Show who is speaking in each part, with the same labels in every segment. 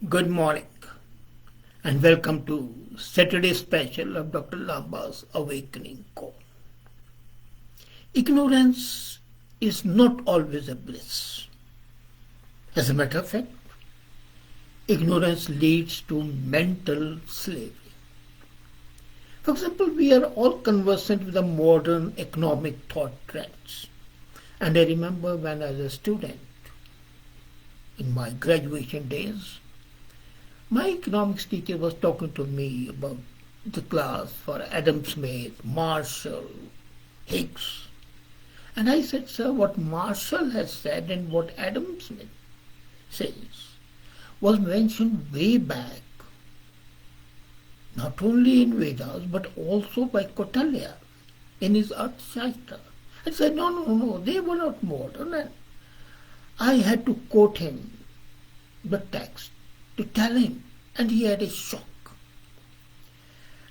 Speaker 1: Good morning and welcome to Saturday special of Dr. Laba's Awakening Call. Ignorance is not always a bliss. As a matter of fact, ignorance leads to mental slavery. For example, we are all conversant with the modern economic thought trends. And I remember when I was a student in my graduation days, my economics teacher was talking to me about the class for Adam Smith, Marshall, Hicks. And I said, sir, what Marshall has said and what Adam Smith says was mentioned way back, not only in Vedas, but also by Kautilya in his Arthashastra. I said, no, they were not modern. And I had to quote him the text to tell him, and he had a shock.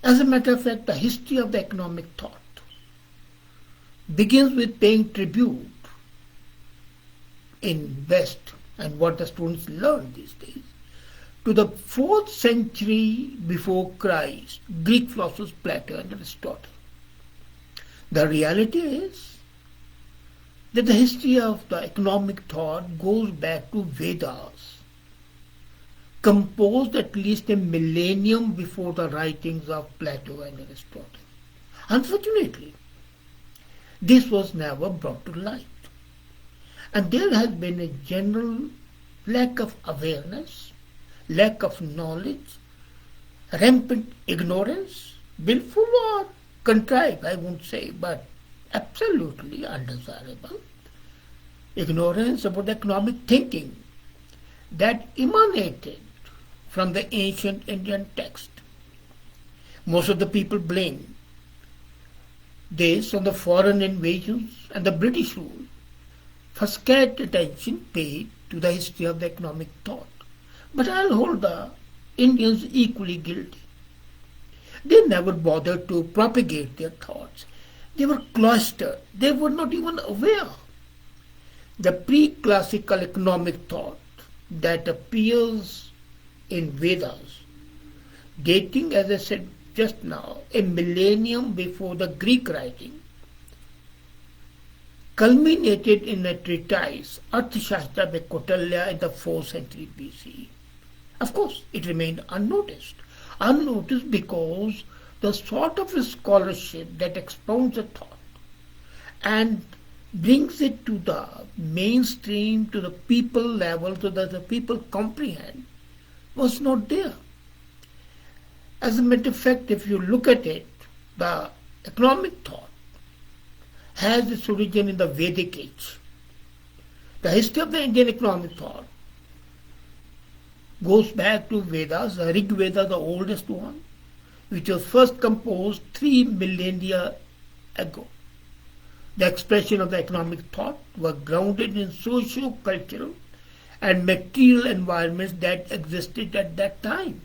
Speaker 1: As a matter of fact, the history of the economic thought begins with paying tribute in West and what the students learn these days to the 4th century before Christ, Greek philosophers Plato and Aristotle. The reality is that the history of the economic thought goes back to Vedas, composed at least a millennium before the writings of Plato and Aristotle. Unfortunately, this was never brought to light. And there has been a general lack of awareness, lack of knowledge, rampant ignorance, willful or contrived, I won't say, but absolutely undesirable. Ignorance about economic thinking that emanated from the ancient Indian text. Most of the people blame this on the foreign invasions and the British rule for scant attention paid to the history of the economic thought. But I'll hold the Indians equally guilty. They never bothered to propagate their thoughts. They were cloistered. They were not even aware. The pre-classical economic thought that appears in Vedas, dating, as I said just now, a millennium before the Greek writing, culminated in a treatise, Arthashastra by Kautilya in the 4th century BC. Of course, it remained unnoticed. Unnoticed because the sort of scholarship that expounds a thought and brings it to the mainstream, to the people level, so that the people comprehend, was not there. As a matter of fact, if you look at it, the economic thought has its origin in the Vedic age. The history of the Indian economic thought goes back to Vedas, the Rig Veda, the oldest one, which was first composed 3 millennia ago. The expression of the economic thought was grounded in socio-cultural and material environments that existed at that time.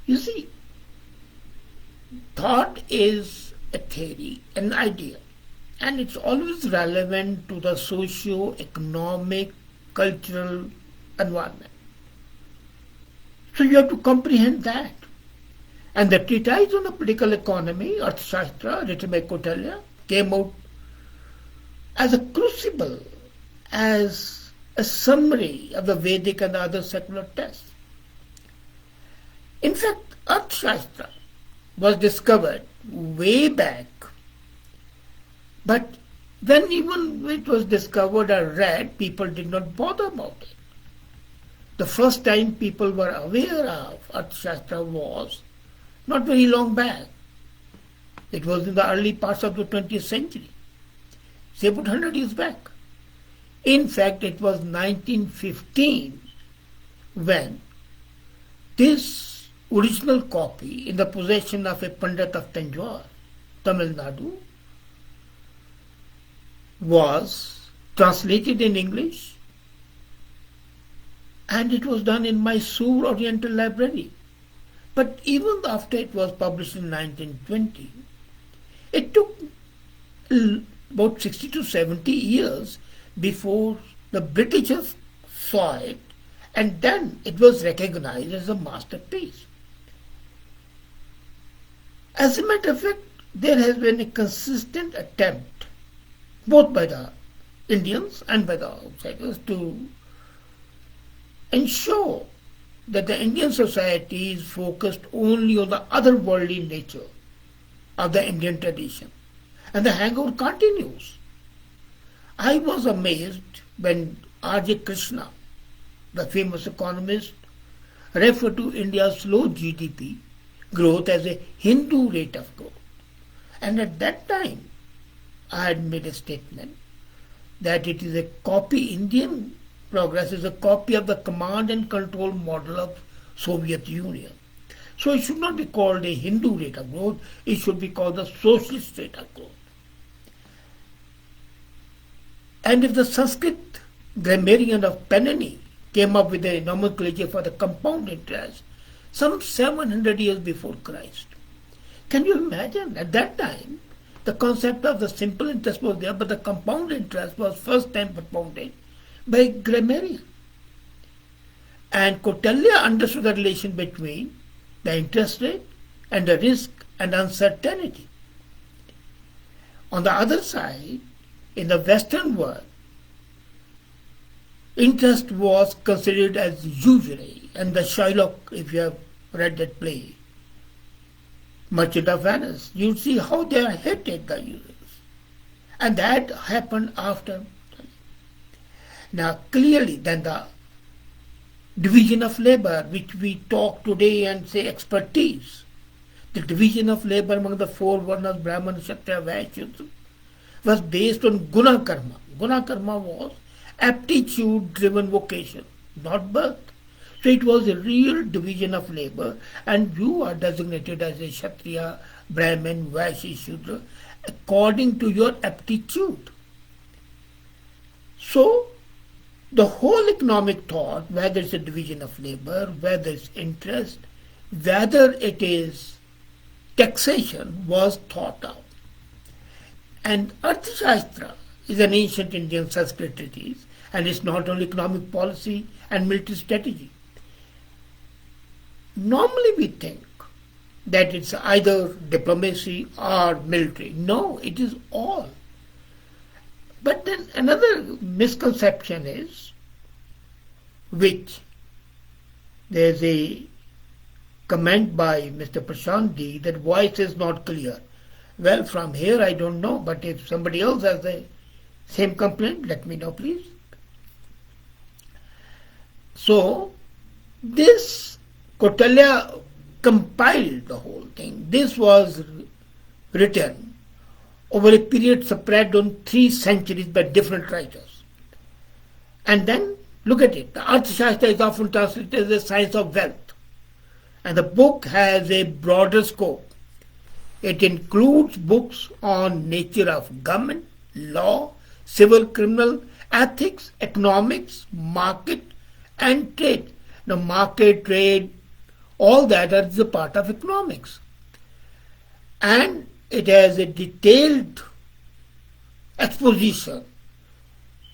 Speaker 1: You see, thought is a theory, an idea, and it's always relevant to the socio-economic, cultural environment. So you have to comprehend that. And the treatise on the political economy, Arthashastra, written by Kautilya, came out as a crucible, as a summary of the Vedic and the other secular texts. In fact, Arthashastra was discovered way back, but when even it was discovered or read, people did not bother about it. The first time people were aware of Arthashastra was not very long back. It was in the early parts of the 20th century, say about 100 years back. In fact, it was 1915 when this original copy in the possession of a Pandit of Tanjore, Tamil Nadu, was translated in English, and it was done in Mysore Oriental Library. But even after it was published in 1920, it took about 60 to 70 years before the Britishers saw it and then it was recognized as a masterpiece. As a matter of fact, there has been a consistent attempt, both by the Indians and by the outsiders, to ensure that the Indian society is focused only on the otherworldly nature of the Indian tradition. And the hangover continues. I was amazed when R.J. Krishna, the famous economist, referred to India's slow GDP growth as a Hindu rate of growth. And at that time, I had made a statement that it is a copy, Indian progress is a copy of the command and control model of Soviet Union. So it should not be called a Hindu rate of growth, it should be called the socialist rate of growth. And if the Sanskrit grammarian of Panini came up with a nomenclature for the compound interest some 700 years before Christ, can you imagine? At that time, the concept of the simple interest was there, but the compound interest was first time propounded by a grammarian. And Kautilya understood the relation between the interest rate and the risk and uncertainty. On the other side, in the Western world, interest was considered as usury, and the Shylock, if you have read that play, Merchant of Venice, you see how they hated the users. And that happened after. Now clearly then the division of labor, which we talk today and say expertise, the division of labor among the four varnas, Brahman, Kshatriya, Vaishya, Shudra, was based on guna karma. Guna karma was aptitude driven vocation, not birth. So it was a real division of labor, and you are designated as a Kshatriya, Brahmin, Vaishya, Shudra according to your aptitude. So the whole economic thought, whether it's a division of labor, whether it's interest, whether it is taxation, was thought out. And Arthashastra is an ancient Indian Sanskrit treatise, and it's not only economic policy and military strategy. Normally we think that it's either diplomacy or military. No, it is all. But then another misconception is, which there's a comment by Mr. Prashant D that voice is not clear. Well, from here I don't know, but if somebody else has the same complaint, let me know, please. So this Kautilya compiled the whole thing. This was written over a period spread on 3 centuries by different writers. And then look at it. The Arthashastra is often translated as the science of wealth. And the book has a broader scope. It includes books on nature of government, law, civil, criminal, ethics, economics, market, and trade. Now, market, trade, all that is a part of economics. And it has a detailed exposition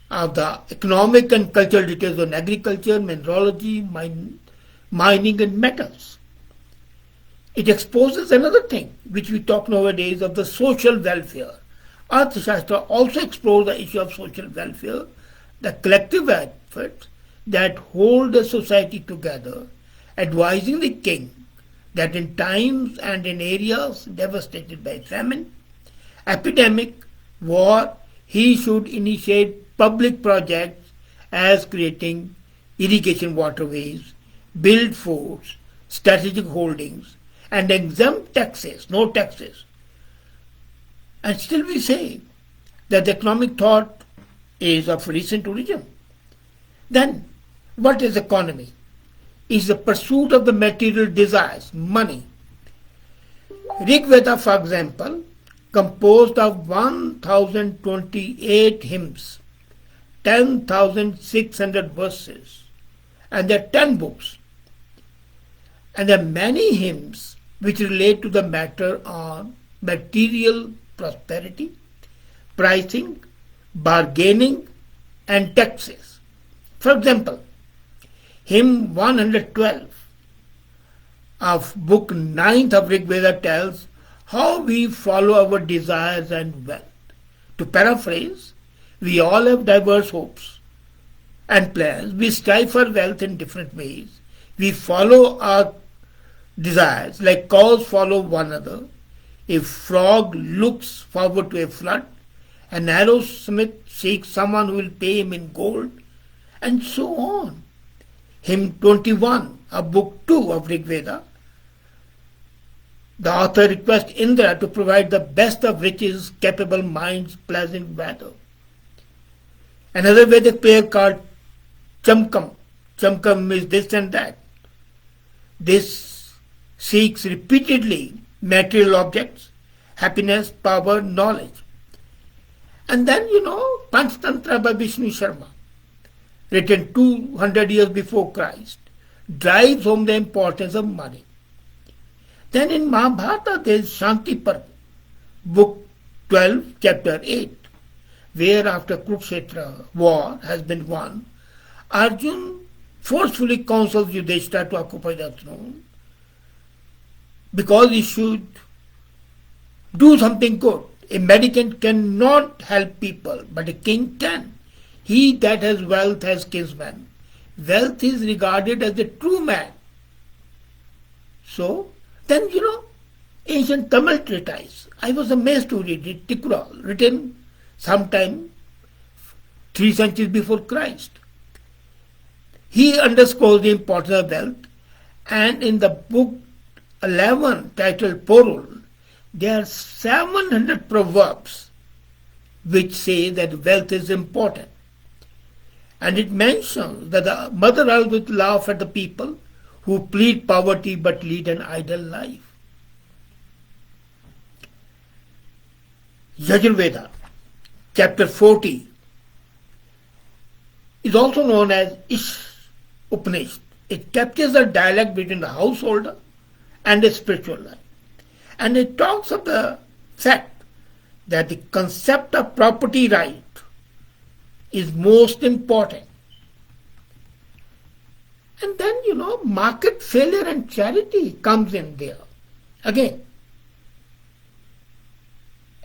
Speaker 1: of the economic and cultural details on agriculture, mineralogy, mining, and metals. It exposes another thing, which we talk nowadays of the social welfare. Arthashastra also explores the issue of social welfare, the collective efforts that hold the society together, advising the king that in times and in areas devastated by famine, epidemic, war, he should initiate public projects as creating irrigation waterways, build forts, strategic holdings, and exempt taxes, no taxes. And still we say that the economic thought is of recent origin. Then, what is economy? Is the pursuit of the material desires, money. Rig Veda, for example, composed of 1028 hymns, 10,600 verses, and there are 10 books. And there are many hymns which relate to the matter on material prosperity, pricing, bargaining, and taxes. For example, Hymn 112 of book 9th of Rig Veda tells how we follow our desires and wealth. To paraphrase, we all have diverse hopes and plans. We strive for wealth in different ways. We follow our desires like cows follow one another. A frog looks forward to a flood. An arrowsmith seeks someone who will pay him in gold, and so on. Hymn 21 of book 2 of Rig Veda. The author requests Indra to provide the best of riches, capable minds, pleasant weather. Another Vedic prayer called Chamkam. Chamkam is this and that. This seeks repeatedly material objects, happiness, power, knowledge. And then, Panchtantra by Vishnu Sharma, written 200 years before Christ, drives home the importance of money. Then in Mahabharata there is Shanti Parv, book 12, chapter 8, where after Kurukshetra war has been won, Arjun forcefully counsels Yudhishthira to occupy the throne because he should do something good. A mendicant cannot help people, but a king can. He that has wealth has kinsmen. Wealth is regarded as the true man. So, then, ancient Tamil treatise, I was amazed to read it, Tikkural, written sometime 3 centuries before Christ. He underscores the importance of wealth, and in the book 11 titled Porul, there are 700 proverbs which say that wealth is important. And it mentions that the mother always laughs at the people who plead poverty but lead an idle life. Yajurveda, chapter 40, is also known as Ish Upanishad. It captures the dialogue between the householder and the spiritual life. And it talks of the fact that the concept of property right is most important. And then, market failure and charity comes in there. Again,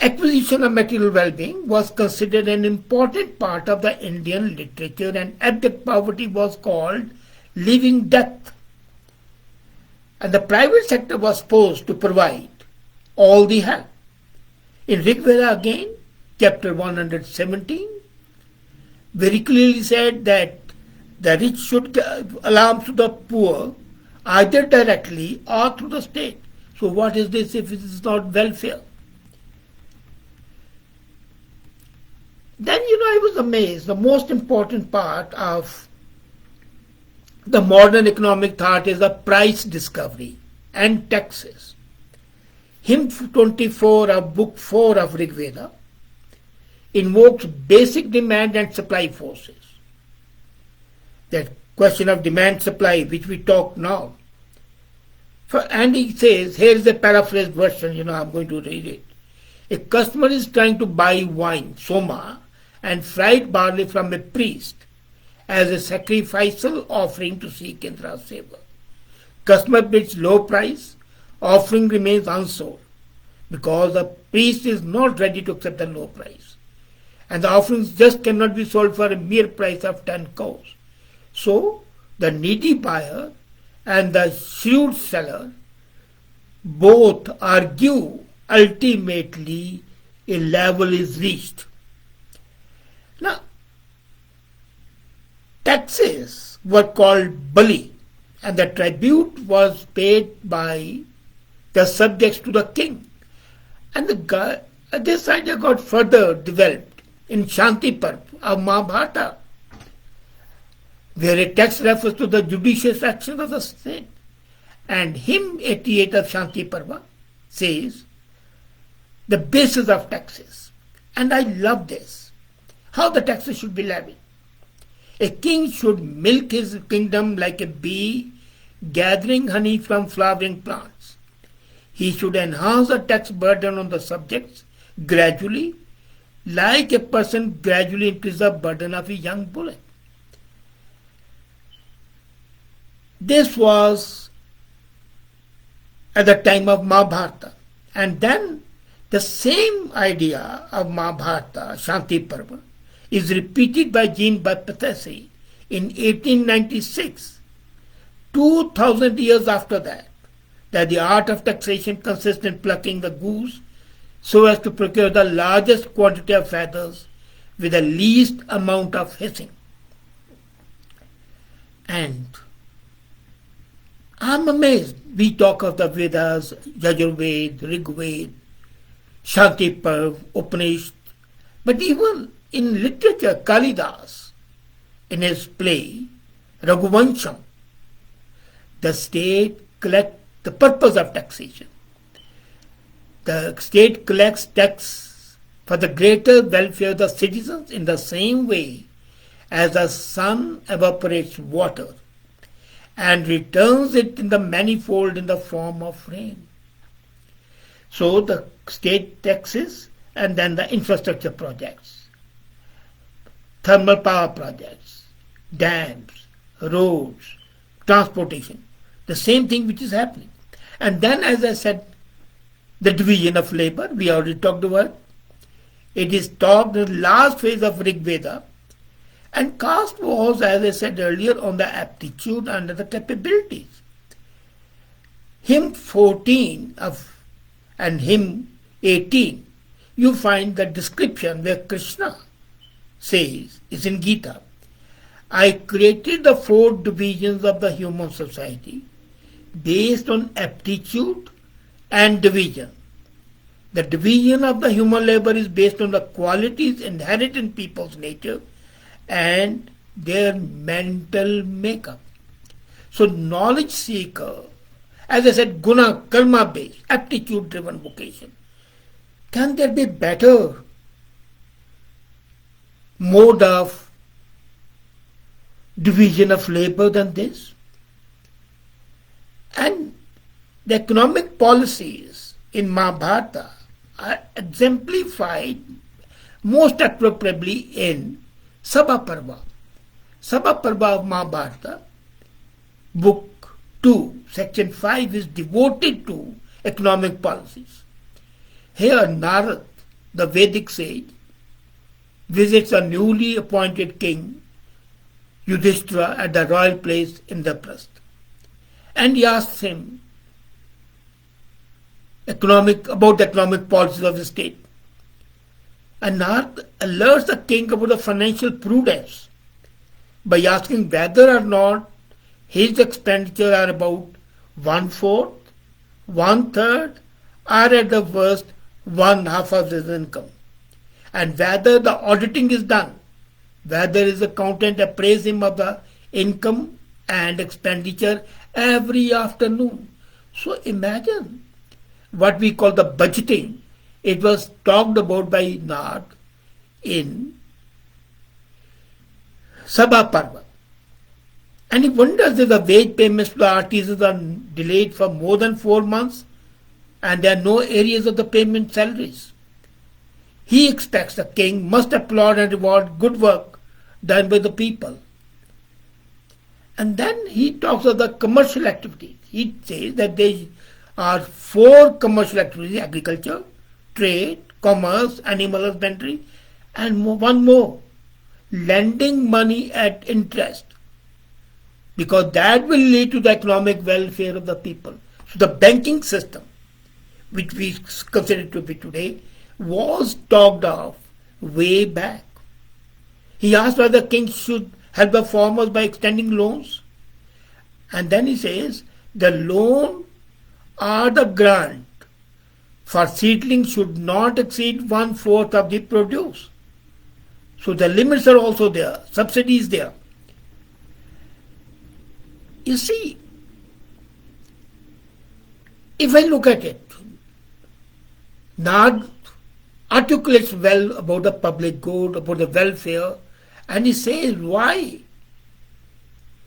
Speaker 1: acquisition of material well-being was considered an important part of the Indian literature, and abject poverty was called living death. And the private sector was supposed to provide all the help. In Rig Veda again, chapter 117, very clearly said that the rich should give alms to the poor either directly or through the state. So what is this if it is not welfare? Then, I was amazed. The most important part of the modern economic thought is the price discovery and taxes. Hymn 24 of book 4 of Rig Veda invokes basic demand and supply forces. That question of demand supply which we talk now. And he says, here is a paraphrased version, I'm going to read it. A customer is trying to buy wine, soma, and fried barley from a priest as a sacrificial offering to seek Indra's favor. Customer bids low price, offering remains unsold because the priest is not ready to accept the low price. And the offerings just cannot be sold for a mere price of 10 cows. So, the needy buyer and the shrewd seller both argue. Ultimately, a level is reached. Now, taxes were called bali, and the tribute was paid by the subjects to the king. And this idea got further developed in Shanti Parv of Mahabharata, where a tax refers to the judicious action of the state. And hymn 88 of Shanti Parva says, the basis of taxes. And I love this. How the taxes should be levied. A king should milk his kingdom like a bee gathering honey from flowering plants. He should enhance the tax burden on the subjects gradually, like a person gradually increases the burden of a young bullock. This was at the time of Mahabharata. And then the same idea of Mahabharata, Shanti Parva, is repeated by Jean-Baptiste in 1896, 2000 years after that the art of taxation consists in plucking the goose so as to procure the largest quantity of feathers with the least amount of hissing. And I'm amazed. We talk of the Vedas, Yajurveda, Rigveda, Shanti Parv, Upanishad, but even in literature, Kalidas, in his play Raghuvansham, the state collects the purpose of taxation. The state collects tax for the greater welfare of the citizens in the same way as the sun evaporates water and returns it in the manifold in the form of rain. So the state taxes and then the infrastructure projects, thermal power projects, dams, roads, transportation, the same thing which is happening. And then, as I said, the division of labor, we already talked about. It is taught in the last phase of Rig Veda. And caste was, as I said earlier, on the aptitude and the capabilities. Hymn 14 and hymn 18, you find the description where Krishna says, is in Gita, I created the 4 divisions of the human society based on aptitude and division. The division of the human labor is based on the qualities inherent in people's nature and their mental makeup. So knowledge seeker, as I said, guna, karma based, aptitude driven vocation. Can there be better mode of division of labor than this? And the economic policies in Mahabharata are exemplified most appropriately in Sabha Parva. Sabha Parva of Mahabharata, book 2, section 5 is devoted to economic policies. Here Narad, the Vedic sage, visits a newly appointed king, Yudhishthira, at the royal place Indraprastha. And he asks him about the economic policies of the state. And Narad alerts the king about the financial prudence by asking whether or not his expenditure are about 1/4, 1/3, or at the worst 1/2 of his income. And whether the auditing is done, whether his accountant appraise him of the income and expenditure every afternoon. So imagine what we call the budgeting. It was talked about by Narad in Sabha Parva. And he wonders if the wage payments to the artisans are delayed for more than 4 months and there are no areas of the payment salaries. He expects the king must applaud and reward good work done by the people. And then he talks of the commercial activities. He says that there are 4 commercial activities: agriculture, trade, commerce, animal husbandry, and one more, lending money at interest, because that will lead to the economic welfare of the people. So the banking system, which we consider to be today, was talked of way back. He asked whether the king should help the farmers by extending loans. And then he says, the loan or the grant for seedlings should not exceed 1/4 of the produce. So the limits are also there, subsidies there. You see, if I look at it, Narad articulates well about the public good, about the welfare, and he says why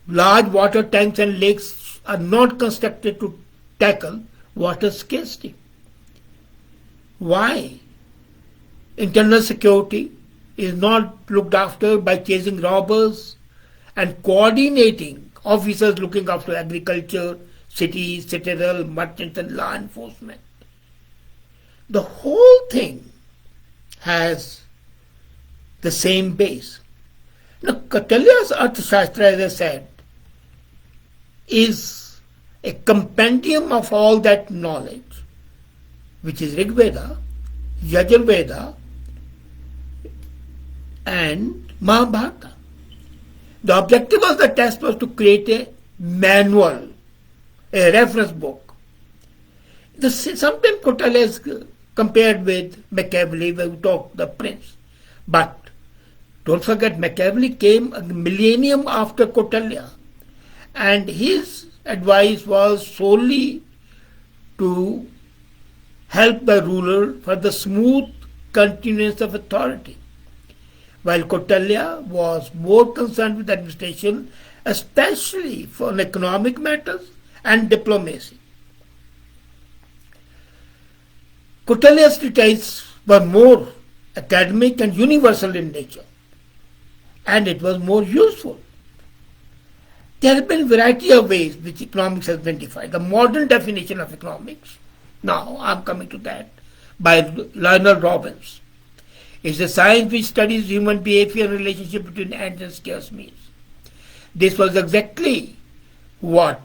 Speaker 1: large water tanks and lakes are not constructed to tackle water scarcity. Why internal security is not looked after by chasing robbers and coordinating officers looking after agriculture, cities, citadel, merchants and law enforcement. The whole thing has the same base. Now, Kautilya's Arthashastra, as I said, is a compendium of all that knowledge, which is Rig Veda, Yajurveda, and Mahabharata. The objective of the test was to create a manual, a reference book. Sometimes Kautilya is compared with Machiavelli, when we talk the prince. But don't forget, Machiavelli came a millennium after Kautilya, and his advice was solely to help the ruler for the smooth continuance of authority, while Kautilya was more concerned with administration, especially for economic matters and diplomacy. Kautilya's treatises were more academic and universal in nature, and it was more useful. There have been a variety of ways which economics has been defined. The modern definition of economics, now I'm coming to that, by Lionel Robbins, is a science which studies human behavior and relationship between ends and scarce means. This was exactly what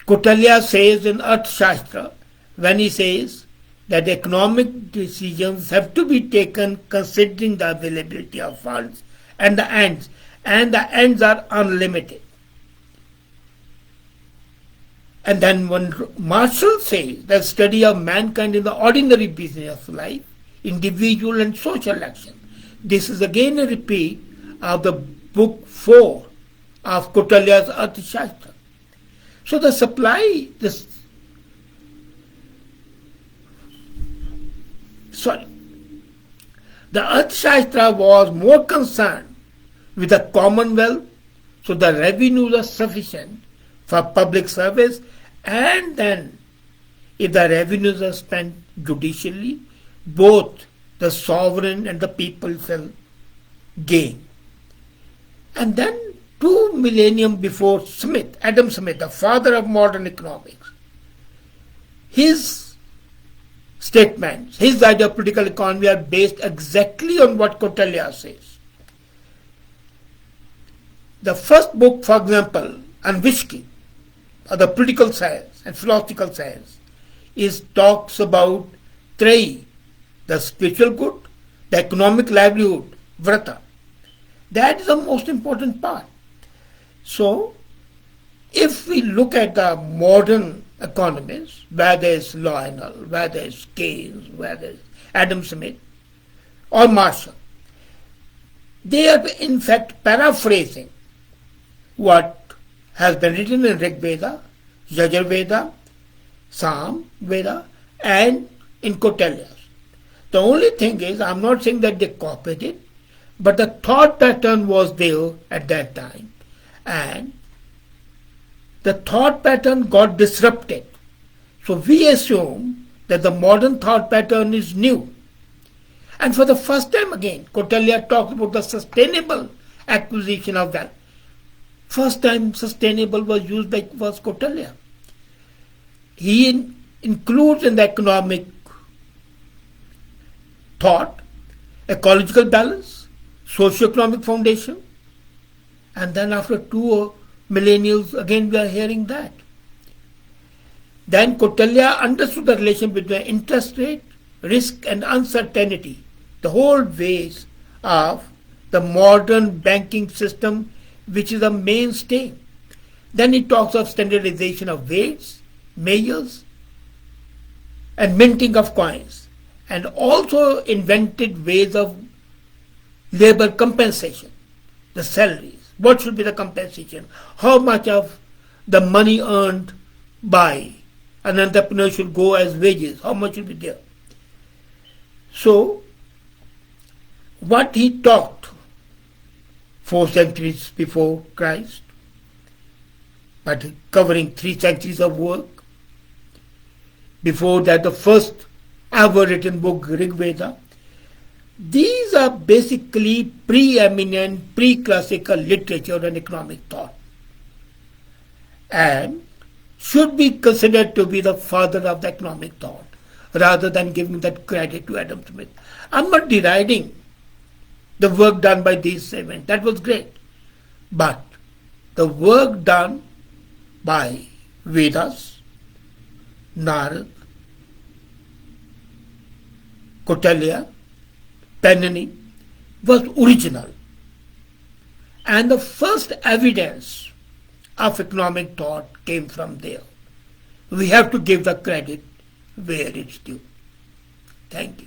Speaker 1: Kautilya says in Arthashastra when he says that economic decisions have to be taken considering the availability of funds and the ends are unlimited. And then when Marshall says that study of mankind in the ordinary business of life, individual and social action, this is again a repeat of the book 4 of Kautilya's Arthashastra. So the Arthashastra was more concerned with the commonwealth, so the revenues are sufficient for public service, and then if the revenues are spent judicially, both the sovereign and the people shall gain. And then 2 millennia before Adam Smith, the father of modern economics, his statements, his idea of political economy are based exactly on what Kautilya says. The first book, for example, on Vishki, or the political science and philosophical science, talks about Treyi, the spiritual good, the economic livelihood, Vrata. That is the most important part. So, if we look at the modern economists, whether it's Lionel, whether it's Keynes, whether it's Adam Smith or Marshall, they are in fact paraphrasing what has been written in Rig Veda, Yajurveda, Sam Veda, and in Kautilya's. The only thing is, I'm not saying that they copied it, but the thought pattern was there at that time, and the thought pattern got disrupted. So we assume that the modern thought pattern is new. And for the first time again, Kautilya talks about the sustainable acquisition of wealth. First time sustainable was used by Kautilya. He includes in the economic thought ecological balance, socio-economic foundation, and then after 2 millennials again we are hearing that. Then Kautilya understood the relation between interest rate, risk and uncertainty, the whole base of the modern banking system, which is a mainstay. Then he talks of standardization of weights, measures, and minting of coins, and also invented ways of labor compensation, the salaries. What should be the compensation? How much of the money earned by an entrepreneur should go as wages? How much should be there? So, what he taught 4 centuries before Christ, but covering 3 centuries of work. Before that, the first ever written book, Rig Veda, These are basically preeminent pre-classical literature and economic thought, and should be considered to be the father of the economic thought, rather than giving that credit to Adam Smith. I'm not deriding the work done by these seven. That was great. But the work done by Vedas, Narad, Kautilya, Panini was original. And the first evidence of economic thought came from there. We have to give the credit where it's due. Thank you.